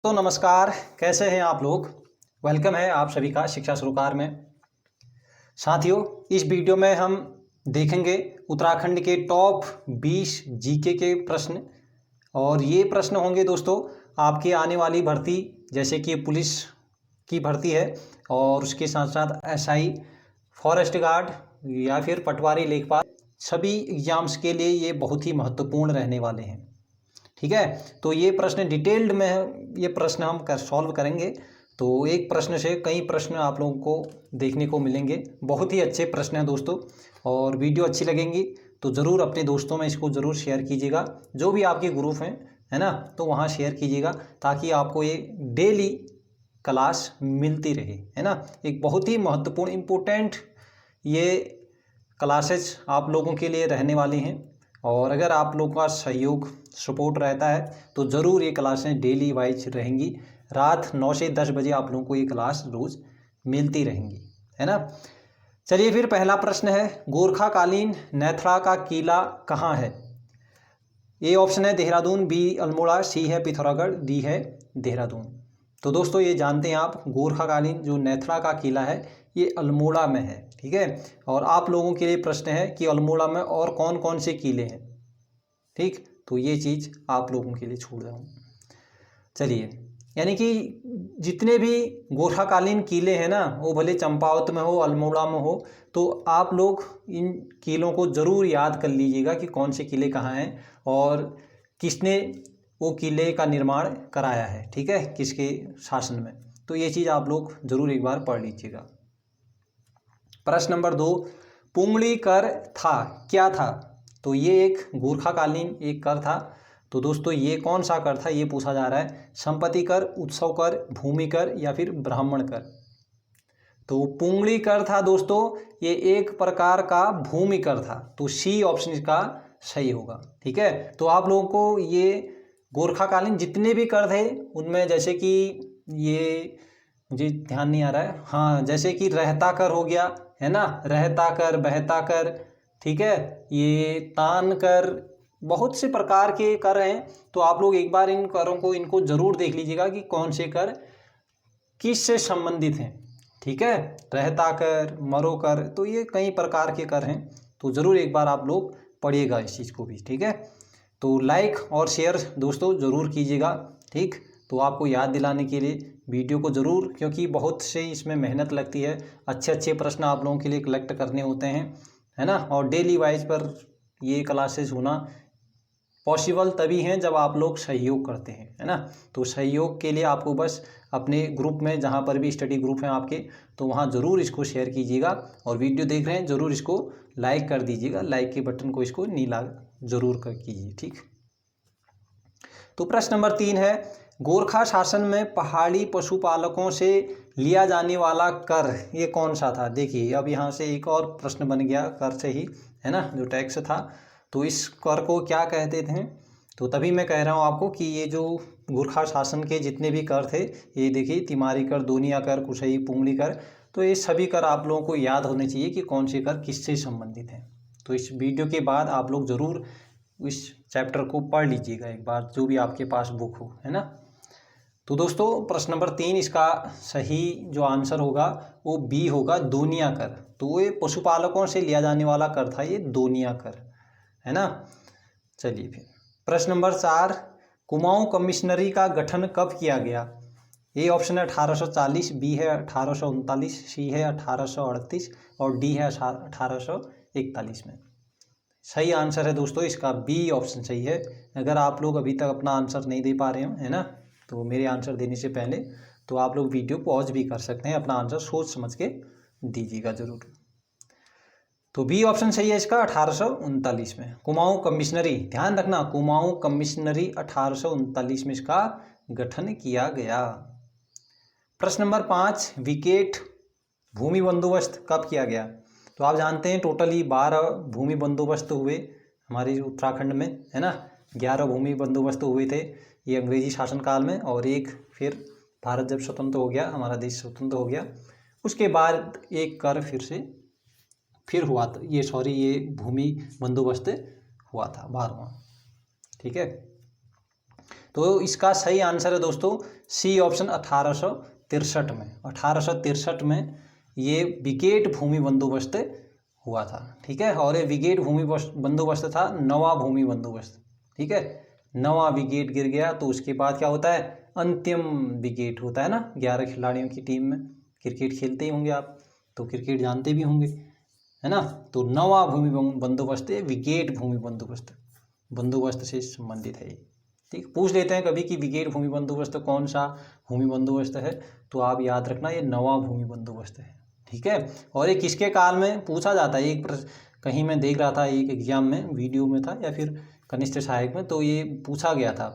तो नमस्कार, कैसे हैं आप लोग। वेलकम है आप सभी का शिक्षा सरोकार में। साथियों, इस वीडियो में हम देखेंगे उत्तराखंड के टॉप 20 जीके के प्रश्न। और ये प्रश्न होंगे दोस्तों आपकी आने वाली भर्ती, जैसे कि पुलिस की भर्ती है और उसके साथ साथ एसआई, फॉरेस्ट गार्ड या फिर पटवारी लेखपाल, सभी एग्जाम्स के लिए ये बहुत ही महत्वपूर्ण रहने वाले हैं। ठीक है, तो ये प्रश्न डिटेल्ड में ये प्रश्न हम सॉल्व करेंगे। तो एक प्रश्न से कई प्रश्न आप लोगों को देखने को मिलेंगे। बहुत ही अच्छे प्रश्न हैं दोस्तों, और वीडियो अच्छी लगेंगी तो ज़रूर अपने दोस्तों में इसको ज़रूर शेयर कीजिएगा। जो भी आपके ग्रुप हैं, है ना, तो वहाँ शेयर कीजिएगा ताकि आपको ये डेली क्लास मिलती रहे, है ना। एक बहुत ही महत्वपूर्ण इम्पोर्टेंट ये क्लासेस आप लोगों के लिए रहने वाली हैं। और अगर आप लोगों का सहयोग सपोर्ट रहता है तो ज़रूर ये क्लासें डेली वाइज रहेंगी। रात 9 से 10 बजे आप लोगों को ये क्लास रोज़ मिलती रहेंगी, है ना। चलिए फिर पहला प्रश्न है, गोरखाकालीन नेथड़ा का किला कहाँ है। ए ऑप्शन है देहरादून, बी अल्मोड़ा, सी है पिथौरागढ़, डी है देहरादून। तो दोस्तों ये जानते हैं आप, गोरखाकालीन जो नेथड़ा का किला है ये अल्मोड़ा में है। ठीक है, और आप लोगों के लिए प्रश्न है कि अल्मोड़ा में और कौन कौन से किले हैं। ठीक, तो ये चीज़ आप लोगों के लिए छोड़ रहा हूँ। चलिए, यानी कि जितने भी गोरखाकालीन किले हैं ना, वो भले चंपावत में हो, अल्मोड़ा में हो, तो आप लोग इन किलों को ज़रूर याद कर लीजिएगा कि कौन से किले कहाँ हैं और किसने वो किले का निर्माण कराया है। ठीक है, किसके शासन में। तो ये चीज़ आप लोग ज़रूर एक बार पढ़ लीजिएगा। प्रश्न नंबर 2, पुंगली कर था क्या था। तो ये एक गोरखाकालीन एक कर था। तो दोस्तों ये कौन सा कर था ये पूछा जा रहा है। संपत्ति कर, उत्सव कर, भूमि कर या फिर ब्राह्मण कर। तो पुंगली कर था दोस्तों, ये एक प्रकार का भूमि कर था। तो सी ऑप्शन इसका सही होगा। ठीक है, तो आप लोगों को ये गोरखाकालीन जितने भी कर थे उनमें, जैसे कि ये मुझे ध्यान नहीं आ रहा है, हाँ, जैसे कि रहता कर हो गया, है ना, रहता कर, बहता कर, ठीक है, ये तान कर, बहुत से प्रकार के कर हैं। तो आप लोग एक बार इन करों को इनको ज़रूर देख लीजिएगा कि कौन से कर किस से संबंधित हैं। ठीक है, रहता कर, मरो कर, तो ये कई प्रकार के कर हैं। तो ज़रूर एक बार आप लोग पढ़िएगा इस चीज़ को भी। ठीक है, तो लाइक और शेयर दोस्तों ज़रूर कीजिएगा। ठीक, तो आपको याद दिलाने के लिए वीडियो को ज़रूर, क्योंकि बहुत से इसमें मेहनत लगती है, अच्छे अच्छे प्रश्न आप लोगों के लिए कलेक्ट करने होते हैं, है ना। और डेली वाइज पर ये क्लासेस होना पॉसिबल तभी हैं जब आप लोग सहयोग करते हैं, है ना। तो सहयोग के लिए आपको बस अपने ग्रुप में, जहाँ पर भी स्टडी ग्रुप हैं आपके, तो वहाँ ज़रूर इसको शेयर कीजिएगा। और वीडियो देख रहे हैं ज़रूर इसको लाइक कर दीजिएगा, लाइक के बटन को इसको नीला ज़रूर कर कीजिए। ठीक, तो प्रश्न नंबर 3 है, गोरखा शासन में पहाड़ी पशुपालकों से लिया जाने वाला कर ये कौन सा था। देखिए अब यहाँ से एक और प्रश्न बन गया कर से ही, है ना, जो टैक्स था। तो इस कर को क्या कहते थे। तो तभी मैं कह रहा हूँ आपको कि ये जो गोरखा शासन के जितने भी कर थे, ये देखिए तिमारी कर, दोनिया कर, कुशई, पुंगली कर, तो ये सभी कर आप लोगों को याद होने चाहिए कि कौन से कर किससे संबंधित हैं। तो इस वीडियो के बाद आप लोग ज़रूर इस चैप्टर को पढ़ लीजिएगा एक बार, जो भी आपके पास बुक हो, है ना। तो दोस्तों प्रश्न नंबर 3 इसका सही जो आंसर होगा वो बी होगा, दोनिया कर। तो ये पशुपालकों से लिया जाने वाला कर था, ये दोनिया कर, है ना। चलिए फिर प्रश्न नंबर 4, कुमाऊं कमिश्नरी का गठन कब किया गया। ए ऑप्शन है 1840, बी है 1839, सी है 1838 और डी है 1841 में। सही आंसर है दोस्तों इसका बी ऑप्शन सही है। अगर आप लोग अभी तक अपना आंसर नहीं दे पा रहे हो, है ना, तो मेरे आंसर देने से पहले तो आप लोग वीडियो पॉज भी कर सकते हैं, अपना आंसर सोच समझ के दीजिएगा ज़रूर। तो बी ऑप्शन सही है इसका 1839 में। कुमाऊं कमिश्नरी, ध्यान रखना, कुमाऊं कमिश्नरी 1839 में इसका गठन किया गया। प्रश्न नंबर 5, विकेट भूमि बंदोबस्त कब किया गया। तो आप जानते हैं टोटली 12 भूमि बंदोबस्त हुए हमारे उत्तराखंड में, है ना। 11 भूमि बंदोबस्त हुए थे ये अंग्रेजी शासनकाल में, और एक फिर भारत जब स्वतंत्र हो गया, हमारा देश स्वतंत्र हो गया, उसके बाद एक कर फिर हुआ था, ये भूमि बंदोबस्त हुआ था 12वां। ठीक है, तो इसका सही आंसर है दोस्तों सी ऑप्शन 1863 में। 1863 में ये विकेट भूमि बंदोबस्त हुआ था। ठीक है, और ये विकेट भूमि बंदोबस्त था नवा भूमि बंदोबस्त। ठीक है, नवा विकेट गिर गया तो उसके बाद क्या होता है, अंतिम विकेट होता है ना। 11 खिलाड़ियों की टीम में क्रिकेट खेलते ही होंगे आप, तो क्रिकेट जानते भी होंगे, है ना। तो नवा भूमि बंदोबस्त विकेट भूमि बंदोबस्त से संबंधित है। ठीक, पूछ लेते हैं कभी कि विकेट भूमि बंदोबस्त कौन सा भूमि बंदोबस्त है, तो आप याद रखना ये नवा भूमि बंदोबस्त है। ठीक है, और ये किसके काल में पूछा जाता है, एक कहीं मैं देख रहा था एक एग्जाम में, वीडियो में था या फिर कनिष्ठ सहायक में, तो ये पूछा गया था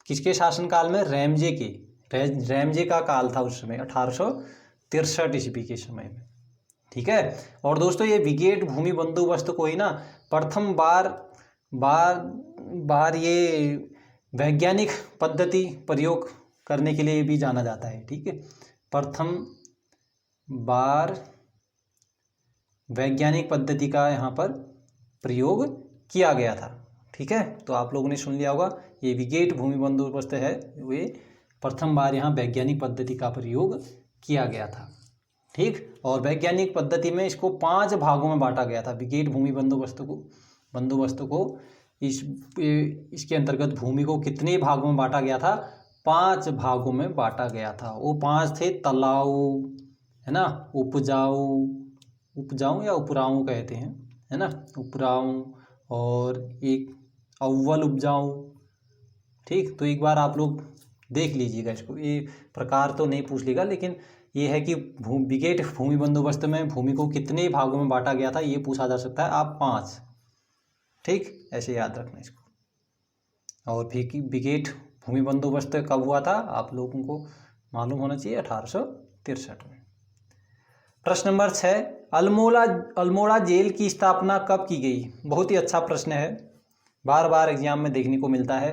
किसके शासनकाल में, रैमजे का काल था उस समय 1863 ईस्वी के समय में। ठीक है, और दोस्तों ये विकेट भूमि बंदोबस्त को ही ना प्रथम बार ये वैज्ञानिक पद्धति प्रयोग करने के लिए भी जाना जाता है। ठीक है, प्रथम बार वैज्ञानिक पद्धति का यहाँ पर प्रयोग किया गया था। ठीक है, तो आप लोगों ने सुन लिया होगा ये विकेट भूमि बंदोबस्त है, वे प्रथम बार यहाँ वैज्ञानिक पद्धति का प्रयोग किया गया था। ठीक, और वैज्ञानिक पद्धति में इसको 5 भागों में बांटा गया था। विकेट भूमि बंदोबस्त को इसके अंतर्गत भूमि को कितने भागों में बांटा गया था, 5 भागों में बांटा गया था। वो 5 थे, तलाऊ, है ना, उपजाऊ या उपराऊ कहते हैं, है ना, उपराऊ, और एक अव्वल उपजाऊ। ठीक, तो एक बार आप लोग देख लीजिएगा इसको, ये प्रकार तो नहीं पूछ लेगा, लेकिन ये है कि विकेट भूमि बंदोबस्त में भूमि को कितने भागों में बांटा गया था ये पूछा जा सकता है, आप 5। ठीक, ऐसे याद रखना इसको। और विकेट भूमि बंदोबस्त कब हुआ था आप लोगों को मालूम होना चाहिए, 1863 में। प्रश्न नंबर 6, अल्मोड़ा जेल की स्थापना कब की गई। बहुत ही अच्छा प्रश्न है, बार बार एग्जाम में देखने को मिलता है।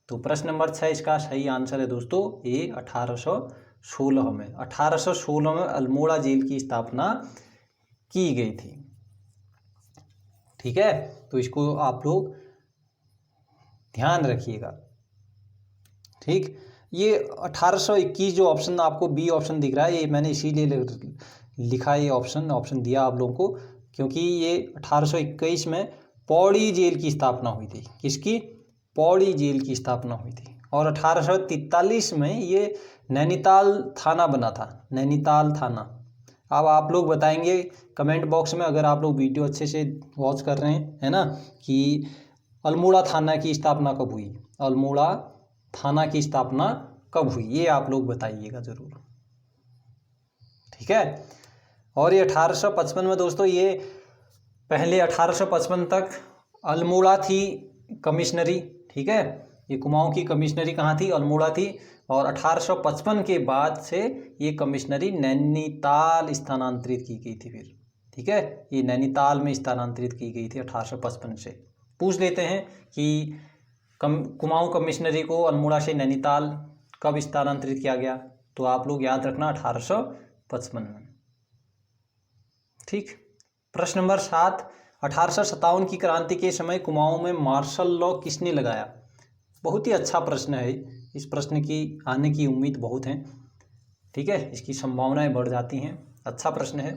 तो प्रश्न नंबर 6 इसका सही आंसर है दोस्तों ये 1816 में। 1816 में अल्मोड़ा जेल की स्थापना की गई थी। ठीक है, तो इसको आप लोग ध्यान रखिएगा। ठीक, ये 1821 जो ऑप्शन आपको बी ऑप्शन दिख रहा है, ये मैंने इसीलिए लिखा, ये ऑप्शन दिया आप लोगों को, क्योंकि ये 1821 में पौड़ी जेल की स्थापना हुई थी। किसकी, पौड़ी जेल की स्थापना हुई थी। और 1843 में ये नैनीताल थाना बना था, नैनीताल थाना। अब आप लोग बताएंगे कमेंट बॉक्स में, अगर आप लोग वीडियो अच्छे से वॉच कर रहे हैं, है ना, कि अल्मोड़ा थाना की स्थापना कब हुई, अल्मोड़ा थाना की स्थापना कब हुई, ये आप लोग बताइएगा ज़रूर। ठीक है, और ये 1855 में दोस्तों, ये पहले 1855 तक अल्मोड़ा थी कमिश्नरी। ठीक है, ये कुमाऊं की कमिश्नरी कहाँ थी, अल्मोड़ा थी। और 1855 के बाद से ये कमिश्नरी नैनीताल स्थानांतरित की गई थी फिर। ठीक है, ये नैनीताल में स्थानांतरित की गई थी 1855 से। पूछ लेते हैं कि कुमाऊं कमिश्नरी को अल्मोड़ा से नैनीताल कब स्थानांतरित किया गया, तो आप लोग याद रखना 1855 में। ठीक, प्रश्न नंबर 7, 1857 की क्रांति के समय कुमाऊं में मार्शल लॉ किसने लगाया। बहुत ही अच्छा प्रश्न है, इस प्रश्न की आने की उम्मीद बहुत है। ठीक है, इसकी संभावनाएं बढ़ जाती हैं, अच्छा प्रश्न है।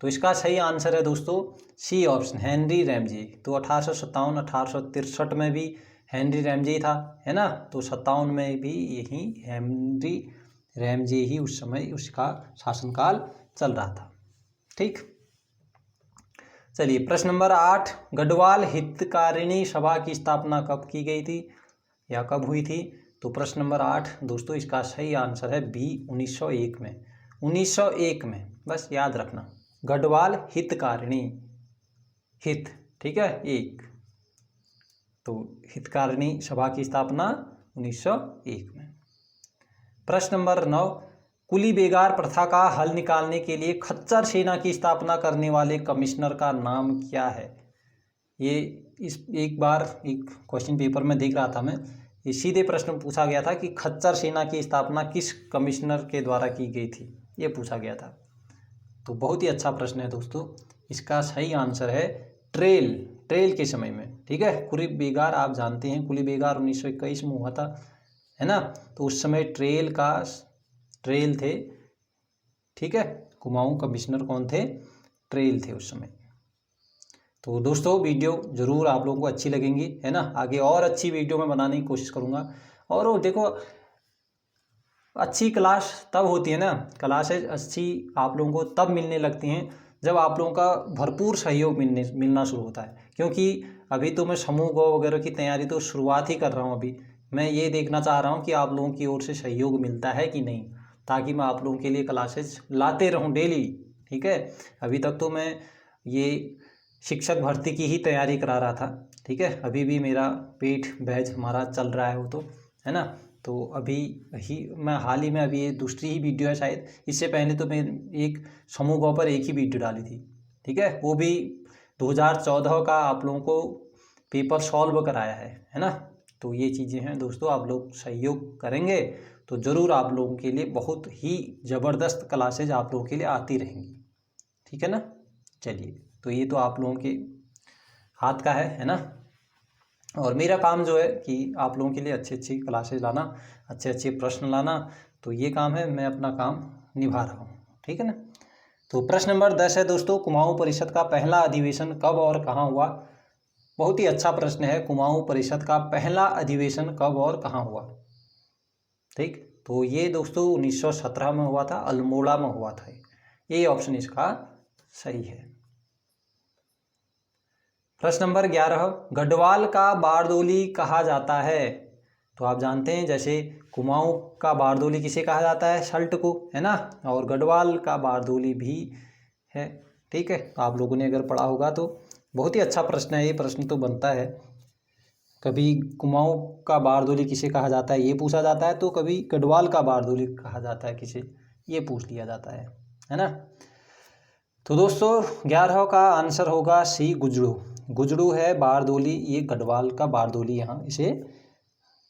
तो इसका सही आंसर है दोस्तों सी ऑप्शन, हेनरी रैमजे। तो 1857 1863 में भी हेनरी रैमजे था, है ना, तो 57 में भी यही हेनरी रैमजे ही उस समय उसका शासनकाल चल रहा था। ठीक, चलिए प्रश्न नंबर 8, गढ़वाल हितकारिणी सभा की स्थापना कब की गई थी या कब हुई थी। तो प्रश्न नंबर 8 दोस्तों इसका सही आंसर है बी 1901 में। 1901 में, बस याद रखना, गढ़वाल हितकारिणी, हित, ठीक है, एक, तो हितकारिणी सभा की स्थापना 1901 में। प्रश्न नंबर 9, कुली बेगार प्रथा का हल निकालने के लिए खच्चर सेना की स्थापना करने वाले कमिश्नर का नाम क्या है। ये एक बार एक क्वेश्चन पेपर में देख रहा था मैं, ये सीधे प्रश्न पूछा गया था कि खच्चर सेना की स्थापना किस कमिश्नर के द्वारा की गई थी, ये पूछा गया था। तो बहुत ही अच्छा प्रश्न है दोस्तों, इसका सही आंसर है ट्रेल के समय में। ठीक है, कुली बेगार आप जानते हैं, कुली बेगार 1921 में हुआ था। है ना। तो उस समय ट्रेल थे, ठीक है। कुमाऊं कमिश्नर कौन थे? ट्रेल थे उस समय। तो दोस्तों वीडियो ज़रूर आप लोगों को अच्छी लगेंगी, है ना। आगे और अच्छी वीडियो मैं बनाने की कोशिश करूँगा। और वो देखो, अच्छी क्लास तब होती है ना, क्लासेज अच्छी आप लोगों को तब मिलने लगती हैं जब आप लोगों का भरपूर सहयोग मिलना शुरू होता है। क्योंकि अभी तो मैं समूह ग वगैरह की तैयारी तो शुरुआत ही कर रहा हूँ। अभी मैं ये देखना चाह रहा हूँ कि आप लोगों की ओर से सहयोग मिलता है कि नहीं, ताकि मैं आप लोगों के लिए क्लासेज लाते रहूँ डेली, ठीक है। अभी तक तो मैं ये शिक्षक भर्ती की ही तैयारी करा रहा था, ठीक है। अभी भी मेरा पेड बैच हमारा चल रहा है वो तो, है ना। तो अभी ही मैं हाल ही में, अभी ये दूसरी ही वीडियो है शायद, इससे पहले तो मैं एक समूह ग पर एक ही वीडियो डाली थी, ठीक है। वो भी 2014 का आप लोगों को पेपर सॉल्व कराया है ना। तो ये चीज़ें हैं दोस्तों, आप लोग सहयोग करेंगे तो ज़रूर आप लोगों के लिए बहुत ही ज़बरदस्त क्लासेज आप लोगों के लिए आती रहेंगी, ठीक है ना। चलिए, तो ये तो आप लोगों के हाथ का है ना। और मेरा काम जो है कि आप लोगों के लिए अच्छी अच्छी क्लासेज लाना, अच्छे अच्छे प्रश्न लाना, तो ये काम है, मैं अपना काम निभा रहा हूँ, ठीक है ना। तो प्रश्न नंबर 10 है दोस्तों, कुमाऊं परिषद का पहला अधिवेशन कब और कहाँ हुआ? बहुत ही अच्छा प्रश्न है। कुमाऊं परिषद का पहला अधिवेशन कब और कहाँ हुआ? ठीक, तो ये दोस्तों 1917 में हुआ था, अल्मोड़ा में हुआ था। ये ऑप्शन इसका सही है। प्रश्न नंबर 11, गढ़वाल का बारदोली कहा जाता है? तो आप जानते हैं, जैसे कुमाऊं का बारदोली किसे कहा जाता है? सल्ट को, है ना। और गढ़वाल का बारदोली भी है, ठीक है। तो आप लोगों ने अगर पढ़ा होगा तो बहुत ही अच्छा प्रश्न है, ये प्रश्न तो बनता है। कभी कुमाऊं का बारदोली किसे कहा जाता है ये पूछा जाता है, तो कभी गढ़वाल का बारदोली कहा जाता है किसे, ये पूछ लिया जाता है ना। तो दोस्तों 11 का आंसर होगा सी, गुजड़ू। गुजड़ू है बारदोली, ये गढ़वाल का बारदोली यहाँ इसे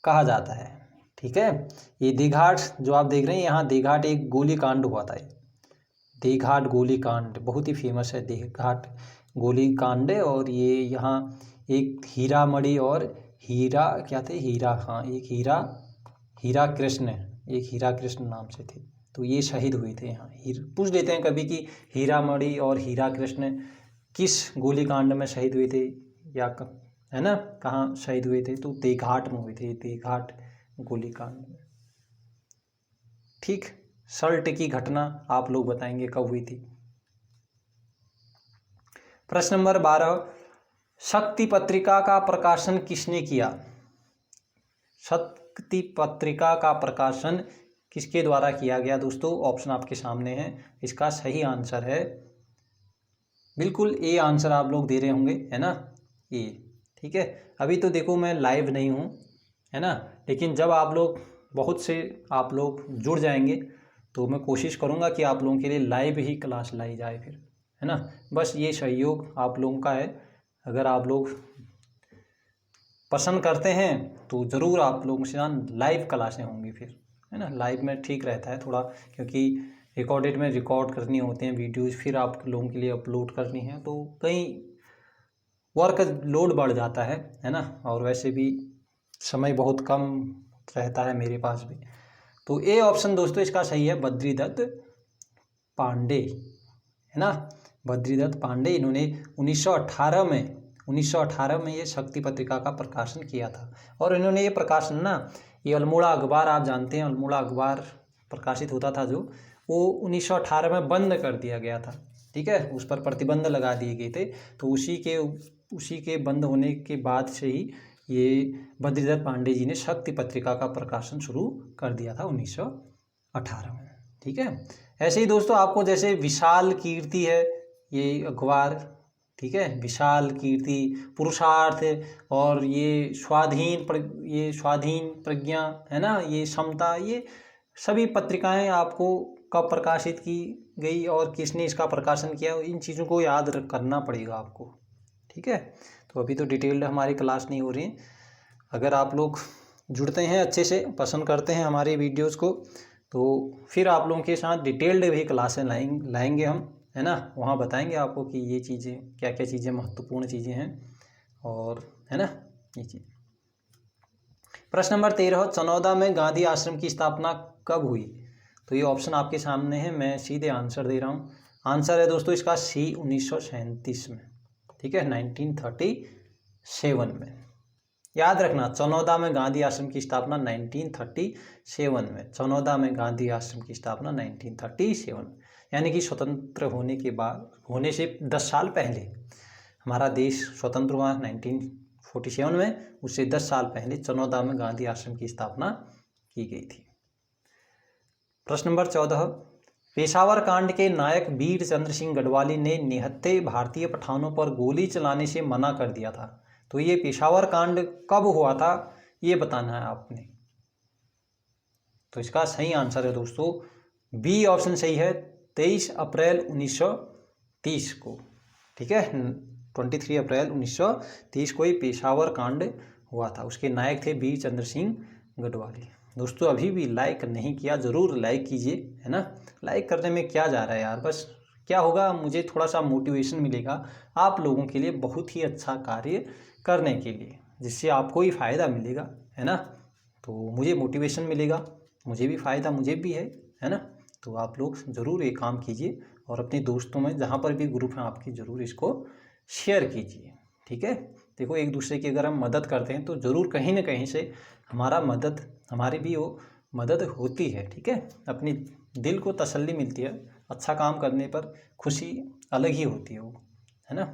कहा जाता है, ठीक है। ये देघाट जो आप देख रहे हैं, यहाँ देघाट एक गोली कांड हुआ था। देघाट गोली कांड बहुत ही फेमस है, देघाट गोली कांड। और ये यहाँ एक हीरा मणि और हीरा क्या थे, हीरा, हाँ एक हीरा कृष्ण, एक हीरा कृष्ण नाम से थे, तो ये शहीद हुए थे यहाँ। पूछ लेते हैं कभी कि हीरा मणि और हीरा कृष्ण किस गोलीकांड में शहीद हुए थे, या है ना, कहाँ शहीद हुए थे? तो देघाट में हुए थे, देघाट गोलीकांड में, ठीक। सल्ट की घटना आप लोग बताएंगे कब हुई थी। प्रश्न नंबर 12, शक्ति पत्रिका का प्रकाशन किसने किया? शक्ति पत्रिका का प्रकाशन किसके द्वारा किया गया दोस्तों? ऑप्शन आपके सामने है। इसका सही आंसर है बिल्कुल ए आंसर आप लोग दे रहे होंगे, है ना, ए, ठीक है। अभी तो देखो मैं लाइव नहीं हूँ, है ना, लेकिन जब आप लोग बहुत से आप लोग जुड़ जाएंगे तो मैं कोशिश करूँगा कि आप लोगों के लिए लाइव ही क्लास लाई जाए फिर, है ना। बस ये सहयोग आप लोगों का है। अगर आप लोग पसंद करते हैं तो ज़रूर आप लोगों से लाइव क्लासें होंगी फिर, है ना। लाइव में ठीक रहता है थोड़ा, क्योंकि रिकॉर्डेड में रिकॉर्ड करनी होती हैं वीडियोज़, फिर आप लोगों के लिए अपलोड करनी है, तो कहीं वर्क लोड बढ़ जाता है ना। और वैसे भी समय बहुत कम रहता है मेरे पास भी। तो ए ऑप्शन दोस्तों इसका सही है, बद्रीदत्त पांडे, है ना। बद्रीदत्त पांडे, इन्होंने 1918 में ये शक्ति पत्रिका का प्रकाशन किया था। और इन्होंने ये प्रकाशन ना, ये अल्मोड़ा अखबार आप जानते हैं, अल्मोड़ा अखबार प्रकाशित होता था जो, वो 1918 में बंद कर दिया गया था, ठीक है। उस पर प्रतिबंध लगा दिए गए थे। तो उसी के बंद होने के बाद से ही ये बद्रीदत्त पांडे जी ने शक्ति पत्रिका का प्रकाशन शुरू कर दिया था 1918 में, ठीक है। ऐसे ही दोस्तों आपको जैसे विशाल कीर्ति है ये अखबार, ठीक है, विशाल कीर्ति, पुरुषार्थ, और ये स्वाधीन प्रज्ञा, है ना, ये समता, ये सभी पत्रिकाएं आपको कब प्रकाशित की गई और किसने इसका प्रकाशन किया, इन चीज़ों को याद करना पड़ेगा आपको, ठीक है। तो अभी तो डिटेल्ड हमारी क्लास नहीं हो रही है। अगर आप लोग जुड़ते हैं अच्छे से, पसंद करते हैं हमारी वीडियोज़ को, तो फिर आप लोगों के साथ डिटेल्ड भी क्लासें लाएंगे हम, है ना। वहाँ बताएंगे आपको कि ये चीज़ें क्या क्या चीज़ें महत्वपूर्ण चीज़ें हैं, और है ना, ये चीज़। प्रश्न नंबर 13, चनौदा में गांधी आश्रम की स्थापना कब हुई? तो ये ऑप्शन आपके सामने है, मैं सीधे आंसर दे रहा हूँ। आंसर है दोस्तों इसका सी, 1937 में। ठीक है, 1937 में। याद रखना, चनौदा में गांधी आश्रम की स्थापना 1937 में। चनौदा में गांधी आश्रम की स्थापना 1937, यानी कि स्वतंत्र होने के बाद, होने से 10 साल पहले हमारा देश स्वतंत्र हुआ 1947 में, उससे 10 साल पहले चनौदा में गांधी आश्रम की स्थापना की गई थी। प्रश्न नंबर 14, पेशावर कांड के नायक वीर चंद्र सिंह गढ़वाली ने निहत्थे भारतीय पठानों पर गोली चलाने से मना कर दिया था। तो ये पेशावर कांड कब हुआ था, ये बताना है आपने। तो इसका सही आंसर है दोस्तों बी ऑप्शन सही है, 23 अप्रैल 1930 को। ठीक है, 23 अप्रैल 1930 को ये पेशावर कांड हुआ था। उसके नायक थे वीर चंद्र सिंह गढ़वाली। दोस्तों अभी भी लाइक नहीं किया, ज़रूर लाइक कीजिए, है ना। लाइक करने में क्या जा रहा है यार, बस क्या होगा, मुझे थोड़ा सा मोटिवेशन मिलेगा आप लोगों के लिए, बहुत ही अच्छा कार्य करने के लिए, जिससे आपको ही फ़ायदा मिलेगा, है ना। तो मुझे मोटिवेशन मिलेगा, मुझे भी फ़ायदा मुझे भी है ना। तो आप लोग ज़रूर ये काम कीजिए और अपने दोस्तों में, जहाँ पर भी ग्रुप हैं आपके, ज़रूर इसको शेयर कीजिए। ठीक है, देखो एक दूसरे की अगर हम मदद करते हैं तो ज़रूर कहीं ना कहीं से हमारी भी वो मदद होती है। ठीक है, अपनी दिल को तसल्ली मिलती है, अच्छा काम करने पर खुशी अलग ही होती है वो, है ना।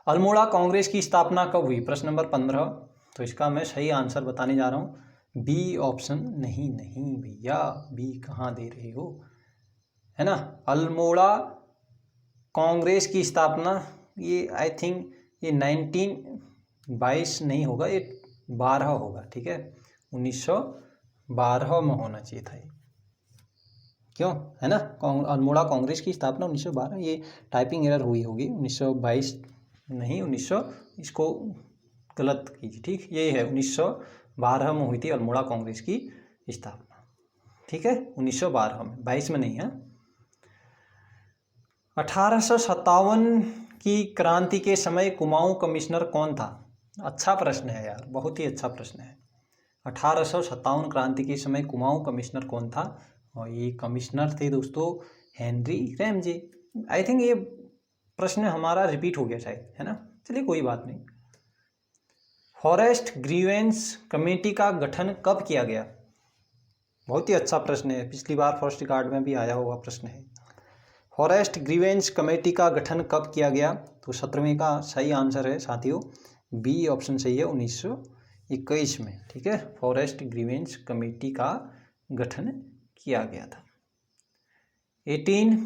अल्मोड़ा कांग्रेस की स्थापना कब हुई? प्रश्न नंबर 15। तो इसका मैं सही आंसर बताने जा रहा हूँ, बी ऑप्शन। नहीं भैया, बी कहाँ दे रहे हो, है ना। अल्मोड़ा कांग्रेस की स्थापना, ये आई थिंक ये 1922 नहीं होगा, ये 12 होगा। ठीक है, 1912 में होना चाहिए था ये, क्यों, है ना। अल्मोड़ा कांग्रेस की स्थापना 1912, ये टाइपिंग एरर हुई होगी, 1922 नहीं, 1900, इसको गलत कीजिए। ठीक, ये है 1912 में हुई थी अल्मोड़ा कांग्रेस की स्थापना। ठीक है, 1912 में, 22 में नहीं है। 1857 की क्रांति के समय कुमाऊं कमिश्नर कौन था? अच्छा प्रश्न है यार, बहुत ही अच्छा प्रश्न है। 1857 क्रांति के समय कुमाऊं कमिश्नर कौन था? और ये कमिश्नर थे दोस्तों हेनरी रैमजे। आई थिंक ये प्रश्न हमारा रिपीट हो गया शायद, है ना। चलिए कोई बात नहीं। फॉरेस्ट ग्रीवेंस कमेटी का गठन कब किया गया? बहुत ही अच्छा प्रश्न है, पिछली बार फर्स्ट रिकॉर्ड में भी आया हुआ प्रश्न है। फॉरेस्ट ग्रीवेंस कमेटी का गठन कब किया गया? तो 17वें का सही आंसर है साथियों, बी ऑप्शन सही है, 1921 में। ठीक है, फॉरेस्ट ग्रीवेंस कमेटी का गठन किया गया था। 18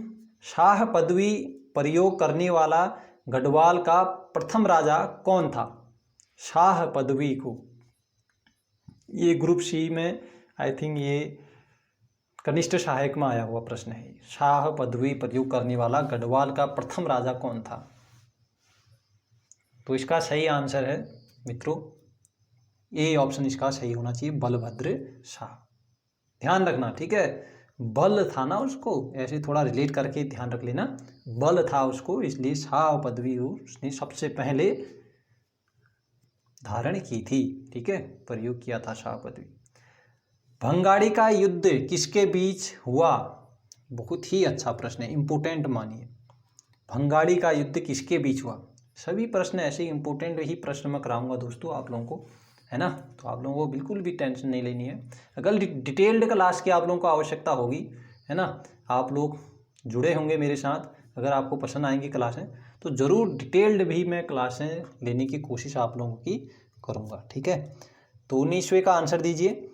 शाह पदवी प्रयोग करने वाला गढ़वाल का प्रथम राजा कौन था? शाह पदवी को, ये ग्रुप सी में आई थिंक ये कनिष्ठ सहायक में आया हुआ प्रश्न है। शाह पदवी प्रयोग करने वाला गढ़वाल का प्रथम राजा कौन था? तो इसका सही आंसर है मित्रों, ए ऑप्शन इसका सही होना चाहिए, बलभद्र शाह। ध्यान रखना, ठीक है, बल था ना उसको, ऐसे थोड़ा रिलेट करके ध्यान रख लेना, बल था उसको, इसलिए शाह पदवी उसने सबसे पहले धारण की थी। ठीक है, प्रयोग किया था शाह पदवी। भंगाड़ी का युद्ध किसके बीच हुआ? बहुत ही अच्छा प्रश्न है, इंपोर्टेंट मानिए। भंगाड़ी का युद्ध किसके बीच हुआ? सभी प्रश्न ऐसे इंपोर्टेंट ही प्रश्न मैं कराऊंगा दोस्तों आप लोगों को, है ना। तो आप लोगों को बिल्कुल भी टेंशन नहीं लेनी है। अगर डिटेल्ड क्लास की आप लोगों को आवश्यकता होगी, है ना, आप लोग जुड़े होंगे मेरे साथ, अगर आपको पसंद आएंगी क्लासें तो ज़रूर डिटेल्ड भी मैं क्लासें लेने की कोशिश आप लोगों की करूँगा। ठीक है, तो 19वें का आंसर दीजिए,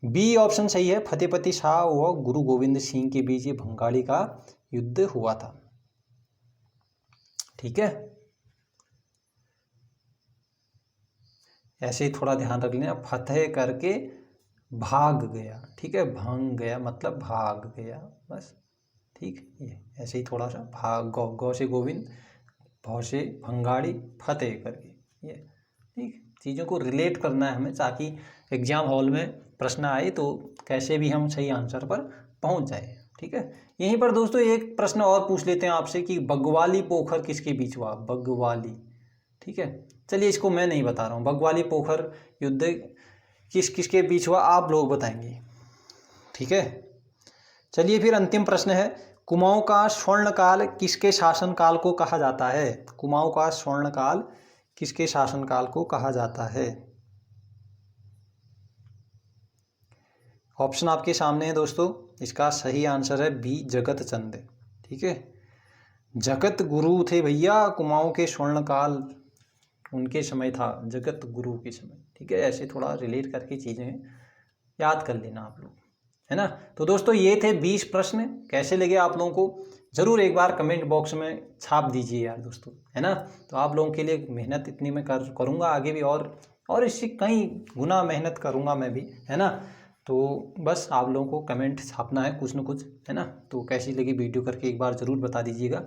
बी ऑप्शन सही है, फतेहपति शाह व गुरु गोविंद सिंह के बीच ये भंगाड़ी का युद्ध हुआ था। ठीक है, ऐसे ही थोड़ा ध्यान रख लेना, फतेह करके भाग गया। ठीक है, भाग गया मतलब भाग गया, बस। ठीक, ये ऐसे ही थोड़ा सा भाग, गौ से गोविंद, भौ से भंगाड़ी, फतेह करके, ये ठीक चीज़ों को रिलेट करना है हमें, ताकि एग्जाम हॉल में प्रश्न आए तो कैसे भी हम सही आंसर पर पहुंच जाए। ठीक है, यहीं पर दोस्तों एक प्रश्न और पूछ लेते हैं आपसे कि बग्वाली पोखर किसके बीच हुआ? बग्वाली, ठीक है, चलिए इसको मैं नहीं बता रहा हूँ। बग्वाली पोखर युद्ध किस किसके बीच हुआ आप लोग बताएंगे, ठीक है। चलिए फिर अंतिम प्रश्न है, कुमाऊं का स्वर्णकाल किसके शासनकाल को कहा जाता है? कुमाऊं का स्वर्णकाल किसके शासनकाल को कहा जाता है? ऑप्शन आपके सामने है दोस्तों। इसका सही आंसर है बी, जगत चंद, ठीक है। जगत गुरु थे भैया, कुमाऊं के स्वर्णकाल उनके समय था, जगत गुरु के समय, ठीक है। ऐसे थोड़ा रिलेट करके चीज़ें याद कर लेना आप लोग, है ना। तो दोस्तों ये थे 20 प्रश्न। कैसे लगे आप लोगों को ज़रूर एक बार कमेंट बॉक्स में छाप दीजिए यार दोस्तों, है ना। तो आप लोगों के लिए मेहनत इतनी मैं करूँगा आगे भी, और इससे कई गुना मेहनत करूँगा मैं भी, है ना। तो बस आप लोगों को कमेंट छापना है कुछ न कुछ, है ना। तो कैसी लगी वीडियो करके एक बार ज़रूर बता दीजिएगा।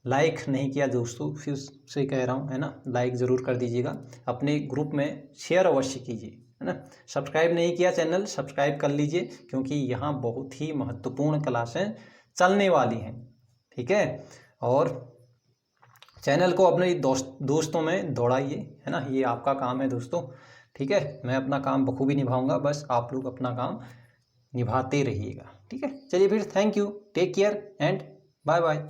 लाइक नहीं किया दोस्तों, फिर से कह रहा हूँ, है ना, लाइक ज़रूर कर दीजिएगा। अपने ग्रुप में शेयर अवश्य कीजिए, है ना। सब्सक्राइब नहीं किया चैनल, सब्सक्राइब कर लीजिए, क्योंकि यहाँ बहुत ही महत्वपूर्ण क्लासें चलने वाली हैं, ठीक है। और चैनल को अपने दोस्तों में दौड़ाइए, है ना, ये आपका काम है दोस्तों, ठीक है। मैं अपना काम बखूबी निभाऊंगा, बस आप लोग अपना काम निभाते रहिएगा, ठीक है। चलिए फिर, thank you, take care and bye bye.